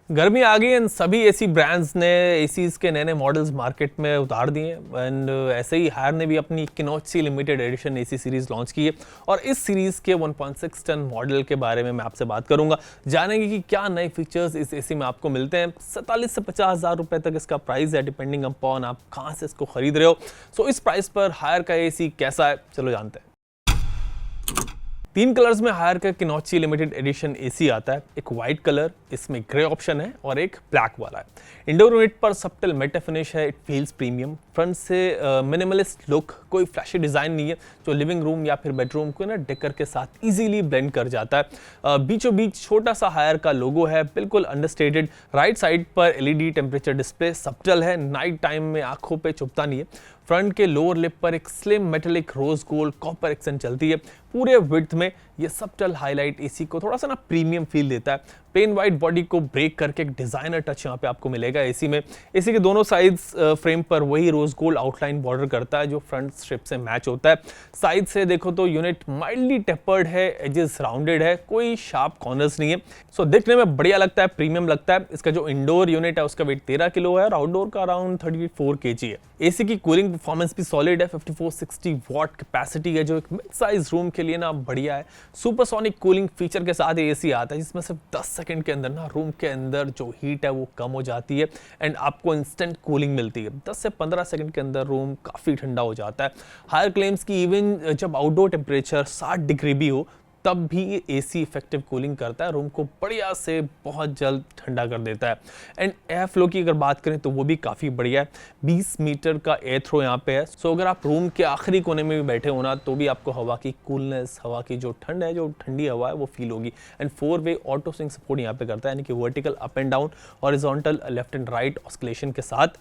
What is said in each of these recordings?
गर्मी आ गई एंड सभी एसी ब्रांड्स ने एसीज के नए नए मॉडल्स मार्केट में उतार दिए एंड ऐसे ही हायर ने भी अपनी equinox limited edition AC series launch की है और इस सीरीज के 1.6 टन मॉडल के बारे में मैं आपसे बात करूंगा। जानेंगे कि क्या नए फीचर्स इस एसी में आपको मिलते हैं। 47 से 50,000 रुपए तक इसका प्राइस है, डिपेंडिंग अपॉन आप कहां से इसको खरीद रहे हो। सो इस प्राइस पर हायर का एसी कैसा है, चलो जानते हैं। 3 कलर्स में हायर का किनोची लिमिटेड एडिशन एसी आता है। एक व्हाइट कलर, इसमें ग्रे ऑप्शन है और एक ब्लैक वाला है। इंडोर यूनिट पर सबटल मेटे फिनिश है, इट फील्स प्रीमियम। फ्रंट से मिनिमलिस्ट लुक, कोई फ्लैशी डिजाइन नहीं है जो लिविंग रूम या फिर बेडरूम को ना डेकर के साथ इजीली ब्लेंड कर जाता है। बीचों बीच छोटा सा हायर का लोगो है, बिल्कुल अंडरस्टेटेड। राइट साइड पर एलईडी टेम्परेचर डिस्प्ले सबटल है, नाइट टाइम में आंखों पे चुभता नहीं है। फ्रंट के लोअर लिप पर एक slim metallic rose gold copper accent चलती है। पूरे विड्थ में ये सबटल हाईलाइट एसी को थोड़ा सा ना प्रीमियम फील देता है। प्लेन वाइट बॉडी को ब्रेक करके एक डिजाइनर टच यहाँ पे आपको मिलेगा एसी में। एसी के दोनों साइड्स फ्रेम पर वही रोज गोल्ड आउटलाइन बॉर्डर करता है जो फ्रंट स्ट्रिप से मैच होता है। साइड से देखो तो यूनिट माइल्डली टेपर्ड है, एजेस राउंडेड है, कोई शार्प कॉर्नर्स नहीं है। सो दिखने में बढ़िया लगता है, प्रीमियम लगता है। इसका जो इंडोर यूनिट है उसका वेट 13 किलो है और आउटडोर का अराउंड 34 kg है। एसी की कूलिंग परफॉर्मेंस भी सॉलिड है, 5460 वॉट कैपेसिटी है जो एक मिड साइज रूम के लिए ना बढ़िया है। सुपरसोनिक कूलिंग फीचर के साथ एसी आता है जिसमें सिर्फ 10 सेकंड के अंदर ना रूम के अंदर जो हीट है वो कम हो जाती है एंड आपको इंस्टेंट कूलिंग मिलती है। 10 से 15 सेकंड के अंदर रूम काफी ठंडा हो जाता है। हायर क्लेम्स की इवन जब आउटडोर टेम्परेचर 60 डिग्री भी हो तब भी एसी इफेक्टिव कूलिंग करता है, रूम को बढ़िया से बहुत जल्द ठंडा कर देता है। एंड एयर फ्लो की अगर बात करें तो वो भी काफ़ी बढ़िया है। 20 मीटर का एयर थ्रो यहाँ पे है। सो अगर आप रूम के आखिरी कोने में भी बैठे हो ना तो भी आपको हवा की कूलनेस, हवा की जो ठंड है, जो ठंडी हवा है वो फील होगी। एंड 4-वे ऑटो स्विंग सपोर्ट यहाँ पे करता है, यानी कि vertical up and down, horizontal left and right oscillation के साथ।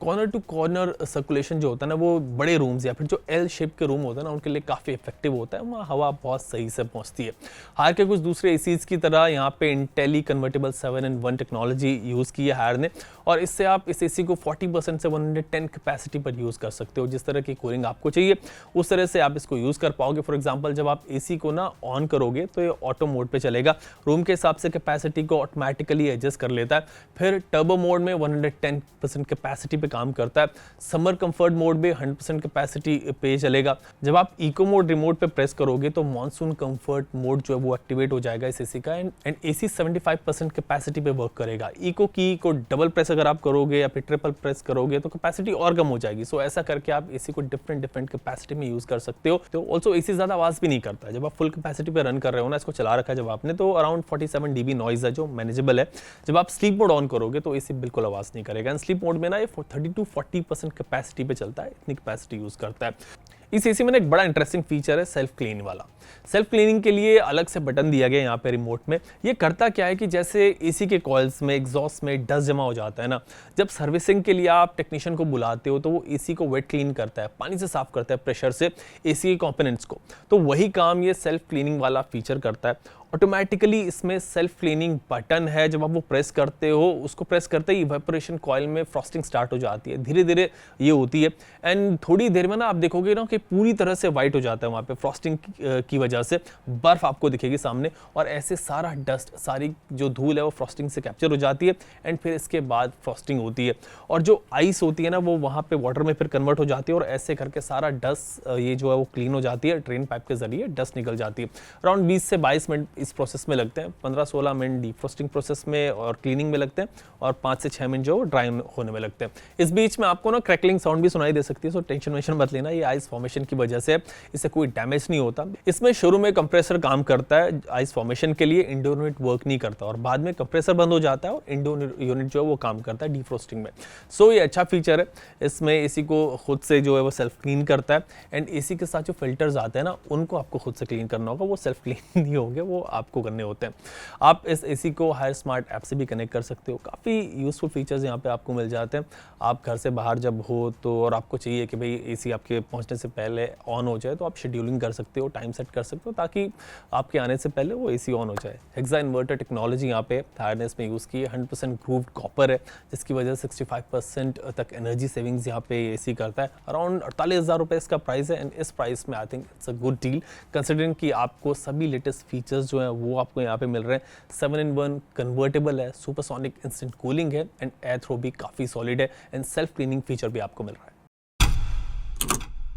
कॉर्नर टू कॉर्नर सर्कुलेशन जो होता है ना वो बड़े रूम्स या फिर जो एल शेप के रूम होता है ना उनके लिए काफ़ी इफेक्टिव होता है, वहाँ हवा बहुत सही से पहुँचती है। हायर के कुछ दूसरे एसीज की तरह यहाँ पे Intelli convertible 7-in-1 technology use की है हायर ने और इससे आप इस एसी को 40% से 110 कैपेसिटी पर यूज़ कर सकते हो। जिस तरह की कूलिंग आपको चाहिए उस तरह से आप इसको यूज़ कर पाओगे। फॉर एग्जाम्पल जब आप एसी को ना ऑन करोगे तो ये ऑटो मोड पे चलेगा, रूम के हिसाब से कैपेसिटी को ऑटोमेटिकली एडजस्ट कर लेता है। फिर टर्बो मोड में 110% कैपेसिटी पे काम करता है। समर कंफर्ट मोड में 100% कैपेसिटी पे चलेगा। जब आप इको मोड रिमोट पे प्रेस करोगे तो मॉनसून कंफर्ट मोड जो है वो एक्टिवेट हो जाएगा इस एसी का एंड एसी 75% कैपेसिटी पे वर्क करेगा। इको की को डबल प्रेस अगर आप करोगे या फिर ट्रिपल प्रेस करोगे तो कैपेसिटी और कम हो जाएगी। सो ऐसा करके आप एसी को डिफरेंट कैपेसिटी में यूज कर सकते हो। तो ऑल्सो एसी ज्यादा आवाज भी नहीं करता। जब आप फुल कैपेसिटी पे रन कर रहे हो ना, इसको चला रखा है जब आपने, तो अराउंड 47 dB नॉइज है जो मैनेजेबल है। जब आप स्लीप मोड ऑन करोगे तो एसी बिल्कुल आवाज नहीं करेगा। एंड स्लीप मोड में ना ये 30-40% कैपेसिटी पे चलता है, इतनी कैपेसिटी यूज करता है। इस एसी में एक बड़ा इंटरेस्टिंग फीचर है सेल्फ क्लीन वाला। सेल्फ क्लीनिंग के लिए अलग से बटन दिया गया यहाँ पे रिमोट में। ये करता क्या है कि जैसे एसी के कॉइल्स में, एग्जॉस्ट में डस्ट जमा हो जाता है ना, जब सर्विसिंग के लिए आप टेक्नीशियन को बुलाते हो तो वो एसी को वेट क्लीन करता है, पानी से साफ करता है प्रेशर से एसी के कंपोनेंट्स को। तो वही काम ये सेल्फ क्लीनिंग वाला फीचर करता है। ऑटोमेटिकली इसमें सेल्फ क्लीनिंग बटन है, जब आप वो प्रेस करते हो उसको प्रेस करते ही इवेपोरेशन कॉइल में फ्रॉस्टिंग स्टार्ट हो जाती है, धीरे धीरे ये होती है एंड थोड़ी देर में ना आप देखोगे ना कि पूरी तरह से वाइट हो जाता है। वहाँ पे फ्रॉस्टिंग की वजह से बर्फ आपको दिखेगी सामने और ऐसे सारा डस्ट, सारी जो धूल है वो फ्रॉस्टिंग से कैप्चर हो जाती है एंड फिर इसके बाद फ्रॉस्टिंग होती है और जो आइस होती है ना वो वहाँ पे वाटर में फिर कन्वर्ट हो जाती है और ऐसे करके सारा डस्ट ये जो है वो क्लीन हो जाती है। ट्रेन पाइप के जरिए डस्ट निकल जाती है। अराउंड 20 से 22 मिनट इस प्रोसेस में लगते हैं, 15-16 मिनट डीफ्रॉस्टिंग प्रोसेस में और क्लीनिंग में लगते हैं और 5 से 6 मिनट जो ड्राई होने में लगते हैं। इस बीच में आपको ना क्रैकलिंग साउंड भी सुनाई दे सकती है, सो टेंशन वेंशन मत लेना, ये आइस फॉर्मेशन की वजह से, इससे कोई डैमेज नहीं होता। इसमें शुरू में कंप्रेसर काम करता है आइस फॉर्मेशन के लिए, इंडोर यूनिट वर्क नहीं करता और बाद में कंप्रेसर बंद हो जाता है और इंडोर यूनिट जो है वो काम करता है डीफ्रॉस्टिंग में। सो ये अच्छा फीचर है। इसमें एसी को खुद से जो है वो सेल्फ क्लीन करता है एंड एसी के साथ जो फिल्टर्स आते हैं ना उनको आपको खुद से क्लीन करना होगा, वो सेल्फ क्लीन नहीं होंगे, वो आपको करने होते हैं। आप इस एसी को हायर स्मार्ट ऐप से भी कनेक्ट कर सकते हो। काफ़ी यूजफुल फीचर्स यहाँ पे आपको मिल जाते हैं। आप घर से बाहर जब हो तो और आपको चाहिए कि भाई एसी आपके पहुँचने से पहले ऑन हो जाए तो आप शेड्यूलिंग कर सकते हो, टाइम सेट कर सकते हो ताकि आपके आने से पहले वो एसी ऑन हो जाए। हेक्सा इन्वर्टर टेक्नोलॉजी यहाँ पे हार्नेस में यूज़ की है, 100% ग्रूव्ड कॉपर है, जिसकी वजह से 65% तक एनर्जी सेविंग्स यहाँ पे एसी करता है। अराउंड 48,000 रुपये इसका प्राइस है, एंड इस प्राइस में I think it's a good deal considering कि आपको सभी लेटेस्ट फीचर्स जो हैं वो आपको यहाँ पे मिल रहे हैं। 7-in-1 कन्वर्टेबल है, सुपरसोनिक इंस्टेंट कूलिंग है, एंड एयर थ्रो भी काफ़ी सॉलिड है, एंड सेल्फ क्लीनिंग फीचर भी आपको मिल रहा है।